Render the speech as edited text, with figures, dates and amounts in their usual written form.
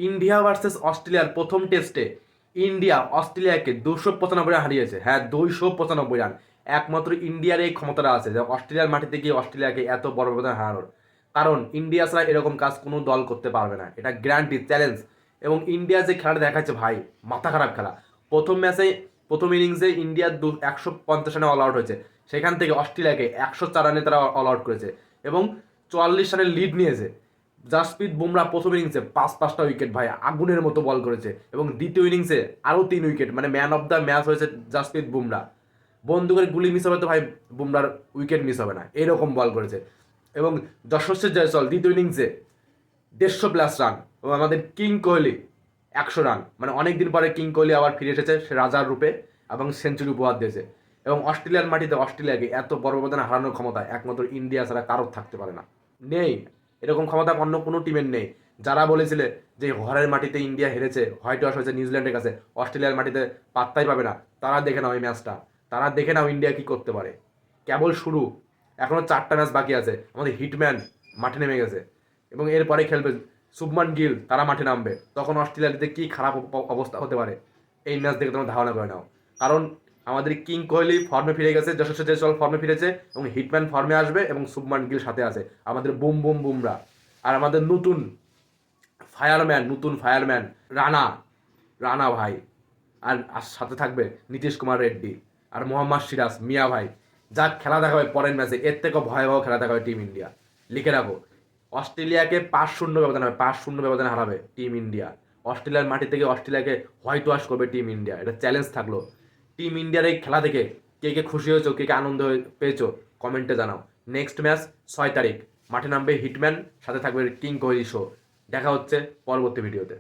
India versus অস্ট্রেলিয়ার প্রথম টেস্টে ইন্ডিয়া অস্ট্রেলিয়াকে 295 রান হারিয়েছে। হ্যাঁ, 295 রান। একমাত্র ইন্ডিয়ার এই ক্ষমতাটা আছে যে অস্ট্রেলিয়ার মাটিতে গিয়ে অস্ট্রেলিয়াকে এত বড় ব্যবধান হারানোর। কারণ ইন্ডিয়া ছাড়া এরকম কাজ কোনো দল করতে পারবে না, এটা গ্যারান্টি চ্যালেঞ্জ। এবং ইন্ডিয়া যে খেলাটা দেখাচ্ছে ভাই, মাথা খারাপ খেলা। প্রথম ম্যাচে প্রথম ইনিংসে ইন্ডিয়া 150 রানে অল আউট হয়েছে, সেখান থেকে অস্ট্রেলিয়াকে 104 রানে তারা অল আউট করেছে এবং 44 রানের লিড নিয়েছে। জাসপ্রীত বুমরা প্রথম ইনিংসে পাঁচটা উইকেট ভাই, আগুনের মতো বল করেছে এবং দ্বিতীয় ইনিংসে আরও 3 উইকেট, মানে ম্যান অফ দ্য ম্যাচ হয়েছে জাসপ্রীত বুমরা। বন্দুকের গুলি মিস হবে তো ভাই বুমরার উইকেট মিস হবে না, এরকম বল করেছে। এবং যশস্বী জয়সওয়াল দ্বিতীয় ইনিংসে 150+ রান এবং আমাদের কিং কোহলি 100 রান, মানে অনেকদিন পরে কিং কোহলি আবার ফিরে এসেছে সে রাজার রূপে এবং সেঞ্চুরি উপহার দিয়েছে। এবং অস্ট্রেলিয়ার মাটিতে অস্ট্রেলিয়াকে এত বড় ব্যবধানে হারানোর ক্ষমতা একমাত্র ইন্ডিয়া ছাড়া কারোর থাকতে পারে না, নেই। এরকম ক্ষমতা অন্য কোনো টিমের নেই। যারা বলেছিলে যে ঘরের মাটিতে ইন্ডিয়া হেরেছে, হোয়াইট ওয়াশ হয়েছে নিউজিল্যান্ডের কাছে, অস্ট্রেলিয়ার মাটিতে পাত্তাই পাবে না, তারা দেখে নাও এই ম্যাচটা, তারা দেখে নাও ইন্ডিয়া কি করতে পারে। কেবল শুরু, এখনো 4টা ম্যাচ বাকি আছে। আমাদের হিটম্যান মাঠে নেমে গেছে এবং এরপরে খেলবে শুভমান গিল, তারা মাঠে নামবে। তখন অস্ট্রেলিয়াতে কি খারাপ অবস্থা হতে পারে এই ম্যাচ দেখে তোমরা ধারণা করে নাও। কারণ আমাদের কিং কোহলি ফর্মে ফিরে গেছে, যশস্বী জয়সওয়াল ফর্মে ফিরেছে এবং হিটম্যান ফর্মে আসবে এবং শুভমান গিল সাথে আছে, আমাদের বুম বুম বুমরা। আর আমাদের নতুন ফায়ারম্যান রানা, রানা ভাই। আর সাথে থাকবে নীতিশ কুমার রেড্ডি আর মোহাম্মদ সিরাজ মিয়া ভাই। যা খেলা দেখাবে পরের ম্যাচে, এর থেকেও ভয়াবহ খেলা দেখাবে টিম ইন্ডিয়া। লিখে রাখো, অস্ট্রেলিয়াকে 5-0 ব্যবধান হবে, 5-0 ব্যবধানে হারাবে টিম ইন্ডিয়া। অস্ট্রেলিয়ার মাটি থেকে অস্ট্রেলিয়াকে হোয়াইট ওয়াশ করবে টিম ইন্ডিয়া, এটা চ্যালেঞ্জ থাকলো। টিম ইন্ডিয়ার এই খেলা থেকে কে কে খুশি হয়েছো, কে কে আনন্দ পেয়েছো, কমেন্টে জানাও। নেক্সট ম্যাচ 6 তারিখ, মাঠে নামবে হিটম্যান, সাথে থাকবে কিং কোহলি শো। দেখা হচ্ছে পরবর্তী ভিডিওতে।